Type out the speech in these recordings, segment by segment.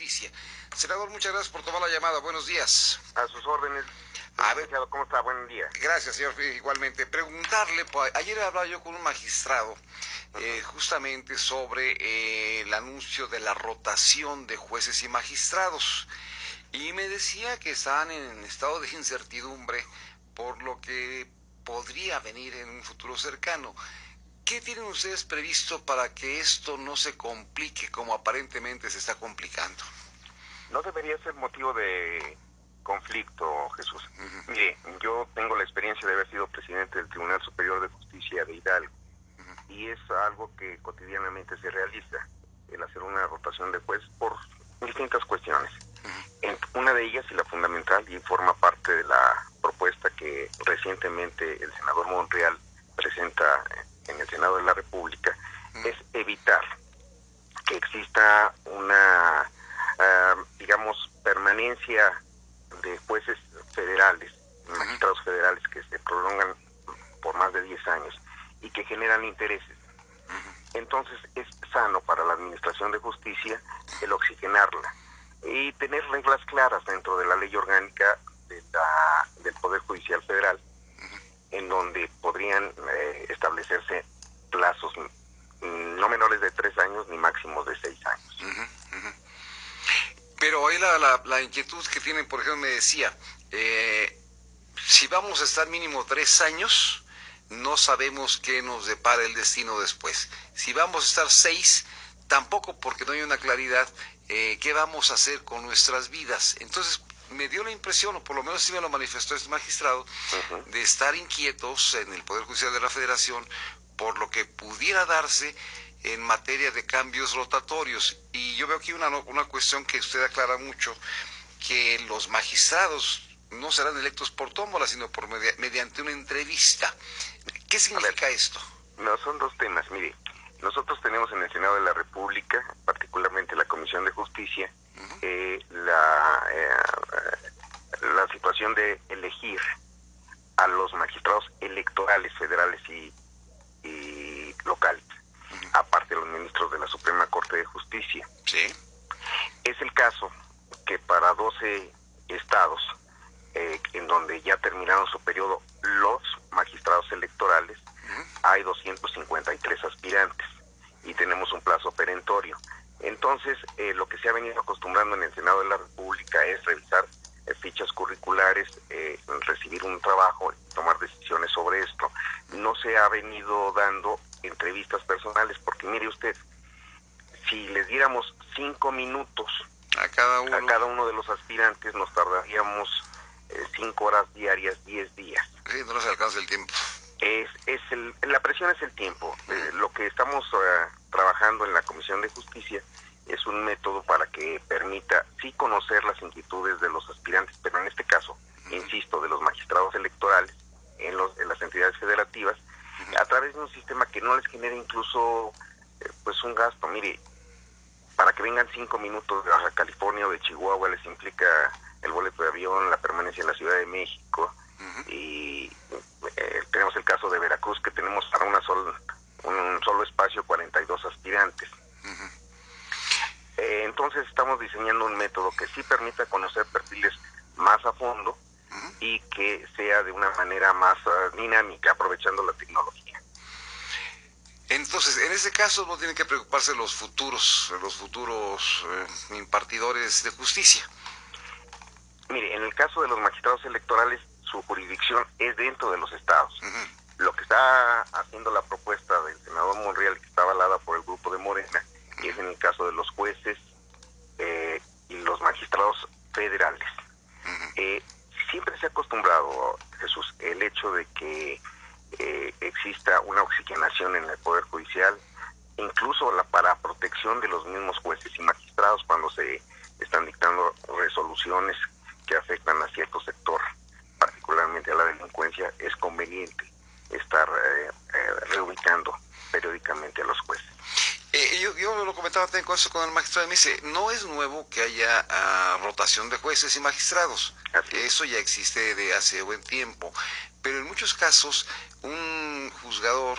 Justicia. Senador, muchas gracias por tomar la llamada. Buenos días. A sus órdenes. A ver, ¿Cómo está? Buen día. gracias, señor. Igualmente, preguntarle, pues, ayer hablaba yo con un magistrado justamente sobre el anuncio de la rotación de jueces y magistrados. Y me decía que estaban en estado de incertidumbre por lo que podría venir en un futuro cercano. ¿Qué tienen ustedes previsto para que esto no se complique como aparentemente se está complicando? No debería ser motivo de conflicto, Jesús. Mire, yo tengo la experiencia de haber sido presidente del Tribunal Superior de Justicia de Hidalgo y es algo que cotidianamente se realiza, el hacer una rotación de jueces por distintas cuestiones. Una de ellas, y la fundamental, y forma parte de la propuesta que recientemente el senador Monreal presenta en el Senado de la República, es evitar que exista una, digamos, permanencia de jueces federales, magistrados federales que se prolongan por más de 10 años y que generan intereses. Entonces es sano para la Administración de Justicia el oxigenarla y tener reglas claras dentro de la ley orgánica del Poder Judicial Federal, en donde podrían establecerse plazos no menores de 3 años ni máximos de 6 años. Pero ahí la inquietud que tienen, por ejemplo, me decía, si vamos a estar mínimo 3 años, no sabemos qué nos depara el destino después. Si vamos a estar 6, tampoco, porque no hay una claridad qué vamos a hacer con nuestras vidas. Entonces me dio la impresión, o por lo menos sí me lo manifestó este magistrado, de estar inquietos en el Poder Judicial de la Federación por lo que pudiera darse en materia de cambios rotatorios. Y yo veo aquí una cuestión que usted aclara mucho, que los magistrados no serán electos por tómbola, sino mediante una entrevista. ¿Qué significa esto? No, son dos temas. Mire, nosotros tenemos en el Senado de la República, particularmente la Comisión de Justicia, la situación de elegir a los magistrados electorales federales y locales, aparte de los ministros de la Suprema Corte de Justicia. Sí. Es el caso que para 12 estados, en donde ya terminaron su periodo los magistrados electorales, hay 253 aspirantes y tenemos un plazo perentorio. Entonces, lo que se ha venido acostumbrando en el Senado de la República es revisar fichas curriculares, recibir un trabajo, tomar decisiones sobre esto. No se ha venido dando entrevistas personales, porque mire usted, si les diéramos 5 minutos a cada uno de los aspirantes, nos tardaríamos 5 horas diarias, 10 días. Sí, no nos alcanza el tiempo. La presión es el tiempo. Lo que estamos trabajando en la Comisión de Justicia es un método para que permita sí conocer las inquietudes de los aspirantes, pero en este caso, insisto, de los magistrados electorales en las entidades federativas, a través de un sistema que no les genere incluso pues un gasto. Mire, para que vengan 5 minutos de Baja California o de Chihuahua les implica el boleto de avión, la permanencia en la Ciudad de México, y tenemos el caso de Veracruz, que tenemos para un solo espacio 42 aspirantes. Entonces estamos diseñando un método que sí permita conocer perfiles más a fondo y que sea de una manera más dinámica, aprovechando la tecnología. Entonces, en ese caso no tienen que preocuparse los futuros impartidores de justicia. Mire, en el caso de los magistrados electorales, su jurisdicción es dentro de los estados. Lo que está haciendo la propuesta del senador Monreal, que está avalada por el grupo de Morena, es en el caso de los jueces y los magistrados federales. Siempre se ha acostumbrado, Jesús, el hecho de que exista una oxigenación en el Poder Judicial, incluso para protección de los mismos jueces y magistrados cuando se están dictando resoluciones que afectan a cierto sector, particularmente a la delincuencia. Es conveniente estar reubicando periódicamente a los jueces. Yo lo comentaba también con el magistrado, me dice, no es nuevo que haya rotación de jueces y magistrados. Eso ya existe de hace buen tiempo, pero en muchos casos buen juzgador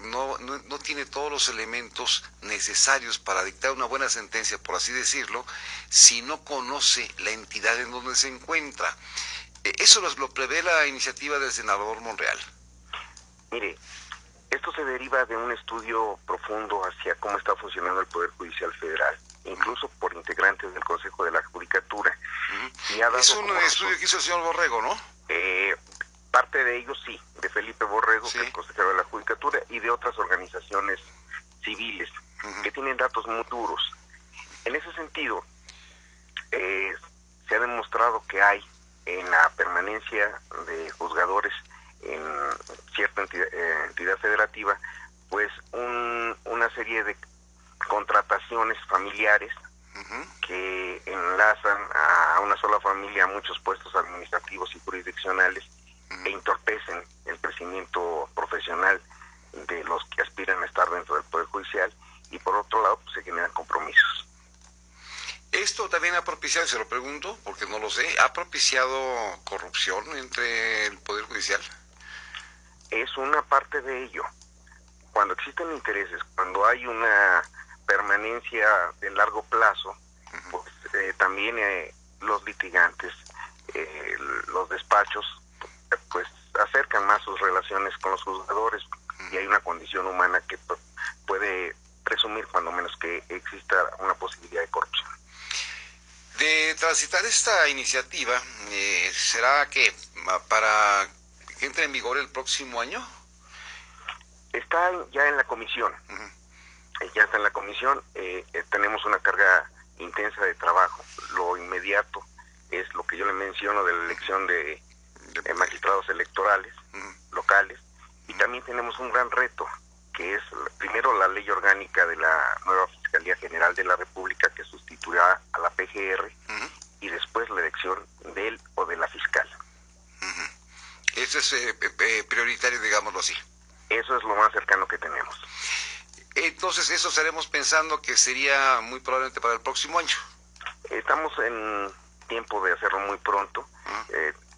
no tiene todos los elementos necesarios para dictar una buena sentencia, por así decirlo, si no conoce la entidad en donde se encuentra. Eso lo prevé la iniciativa del senador Monreal. Mire, esto se deriva de un estudio profundo hacia cómo está funcionando el Poder Judicial Federal, incluso por integrantes del Consejo de la Judicatura. Y es un estudio que hizo el señor Borrego, ¿no? Parte de ellos sí, de Felipe Borrego, sí, que es consejero de la Judicatura, y de otras organizaciones civiles, que tienen datos muy duros. En ese sentido, se ha demostrado que hay en la permanencia de juzgadores en cierta entidad federativa, pues una serie de contrataciones familiares que enlazan a una sola familia a muchos puestos administrativos y jurisdiccionales e entorpecen el crecimiento profesional de los que aspiran a estar dentro del Poder Judicial, y por otro lado pues se generan compromisos. Esto también ha propiciado, se lo pregunto porque no lo sé, ¿ha propiciado corrupción entre el Poder Judicial? Es una parte de ello. Cuando existen intereses, cuando hay una permanencia de largo plazo, pues también los litigantes, los despachos, pues acercan más sus relaciones con los juzgadores, y hay una condición humana que puede presumir cuando menos que exista una posibilidad de corrupción. De transitar esta iniciativa, ¿será que para que entre en vigor el próximo año? Está ya en la comisión. Ya está en la comisión. Tenemos una carga intensa de trabajo. Lo inmediato es lo que yo le menciono de la elección de magistrados electorales locales, y también tenemos un gran reto, que es primero la ley orgánica de la nueva Fiscalía General de la República, que sustituirá a la PGR, y después la elección del o de la fiscal. Eso es prioritario, digámoslo así. Eso es lo más cercano que tenemos. Entonces, eso estaremos pensando que sería muy probablemente para el próximo año. Estamos en tiempo de hacerlo muy pronto.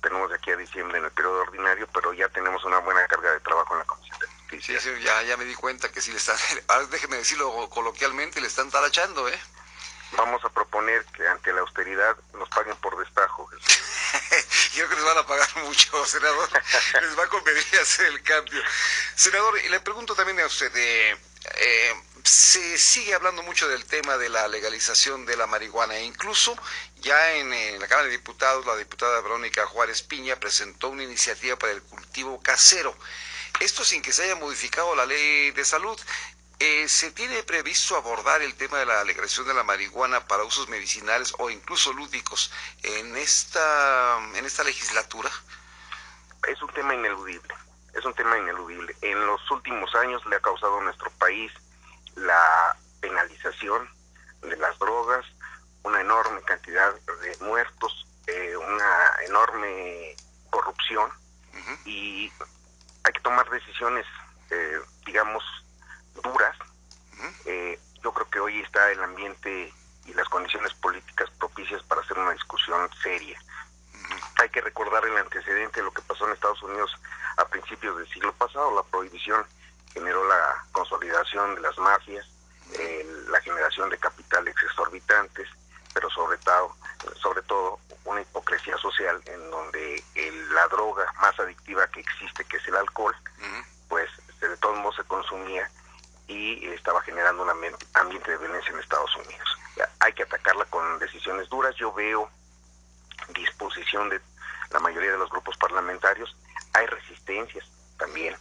Tenemos de aquí a diciembre en el periodo ordinario, pero ya tenemos una buena carga de trabajo en la Comisión de Justicia. Sí, ya me di cuenta que sí le están, ahora déjeme decirlo coloquialmente, le están talachando, ¿eh? Vamos a proponer que ante la austeridad nos paguen por destajo. Yo creo que les van a pagar mucho, senador. Les va a convenir hacer el cambio. Senador, y le pregunto también a usted, se sigue hablando mucho del tema de la legalización de la marihuana, e incluso ya en la Cámara de Diputados, la diputada Verónica Juárez Piña presentó una iniciativa para el cultivo casero. Esto sin que se haya modificado la ley de salud. ¿Se tiene previsto abordar el tema de la legalización de la marihuana para usos medicinales o incluso lúdicos en esta legislatura? Es un tema ineludible, En los últimos años le ha causado a nuestro país la penalización de las drogas, una enorme cantidad de muertos, una enorme corrupción, y hay que tomar decisiones, digamos, duras. Yo creo que hoy está el ambiente y las condiciones políticas propicias para hacer una discusión seria. Hay que recordar el antecedente de lo que pasó en Estados Unidos a principios del siglo pasado. La prohibición generó la consolidación de las mafias, la generación de capitales exorbitantes, pero sobre todo una hipocresía social en donde la droga más adictiva que existe, que es el alcohol, pues de todos modos se consumía y estaba generando un ambiente de violencia en Estados Unidos. Hay que atacarla con decisiones duras. Yo veo disposición de la mayoría de los grupos parlamentarios. Hay resistencias también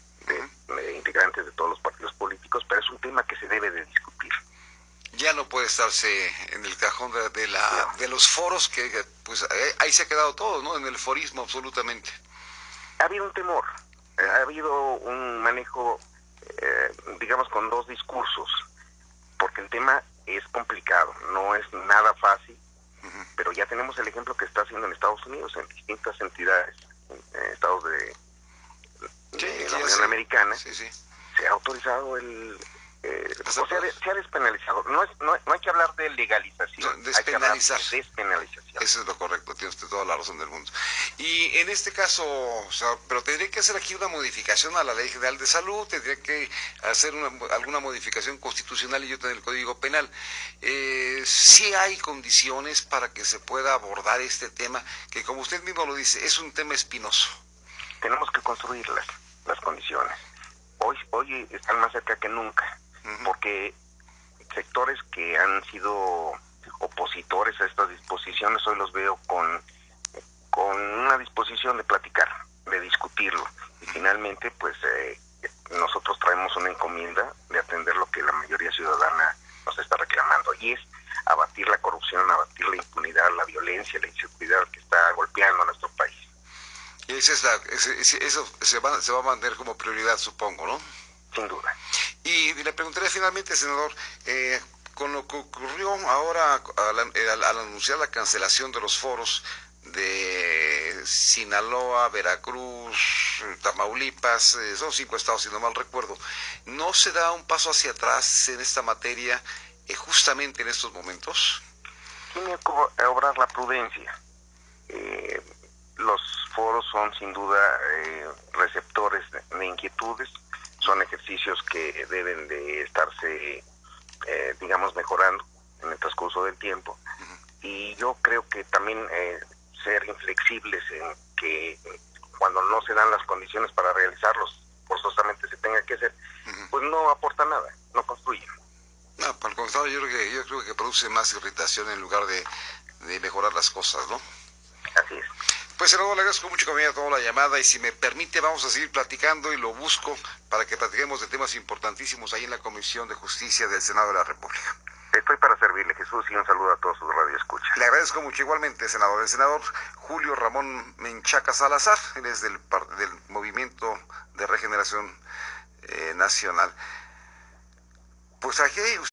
de integrantes de todos los partidos políticos, pero es un tema que se debe de discutir. Ya no puede estarse en el cajón de los foros, que pues ahí se ha quedado todo, ¿no? En el forismo absolutamente. Ha habido un temor, ha habido un manejo, digamos, con dos discursos, porque el tema es complicado, no es nada fácil, pero ya tenemos el ejemplo que está haciendo en Estados Unidos, en distintas entidades, en estados de la Unión Americana. Se ha autorizado el o sea, se ha despenalizado. No hay que hablar de legalización, despenalizar. Hay que hablar de despenalización. Eso es lo correcto, tiene usted toda la razón del mundo. Y en este caso, o sea, pero tendría que hacer aquí una modificación a la Ley General de Salud, tendría que hacer alguna modificación constitucional y otra en el Código Penal. Sí hay condiciones para que se pueda abordar este tema, que como usted mismo lo dice, es un tema espinoso. Tenemos que construir las condiciones. Hoy están más cerca que nunca, porque sectores que han sido opositores a estas disposiciones hoy los veo con una disposición de platicar, de discutirlo, y finalmente pues nosotros traemos una encomienda de atender lo que la mayoría ciudadana nos está reclamando, y es abatir la corrupción, abatir la impunidad, la violencia, la inseguridad que está golpeando a nuestro país. Y eso se va a mantener como prioridad, supongo, ¿no? Sin duda. Y le preguntaré finalmente, senador, con lo que ocurrió ahora al anunciar la cancelación de los foros de Sinaloa, Veracruz, Tamaulipas, son 5 estados si no mal recuerdo, ¿no se da un paso hacia atrás en esta materia justamente en estos momentos? Tiene que obrar la prudencia. Los foros son sin duda receptores de inquietudes, son ejercicios que deben de estarse, digamos, mejorando en el transcurso del tiempo. Y yo creo que también ser inflexibles en que cuando no se dan las condiciones para realizarlos, forzosamente se tenga que hacer, pues no aporta nada, no construye. No, por el contrario, yo creo que produce más irritación en lugar de mejorar las cosas, ¿no? Así es. Pues, senador, le agradezco mucho que me haya tomado la llamada y si me permite vamos a seguir platicando y lo busco para que platiquemos de temas importantísimos ahí en la Comisión de Justicia del Senado de la República. Estoy para servirle, Jesús, y un saludo a todos sus radioescuchas. Le agradezco mucho igualmente, senador. El senador Julio Ramón Menchaca Salazar, él es del Movimiento de Regeneración Nacional. Pues aquí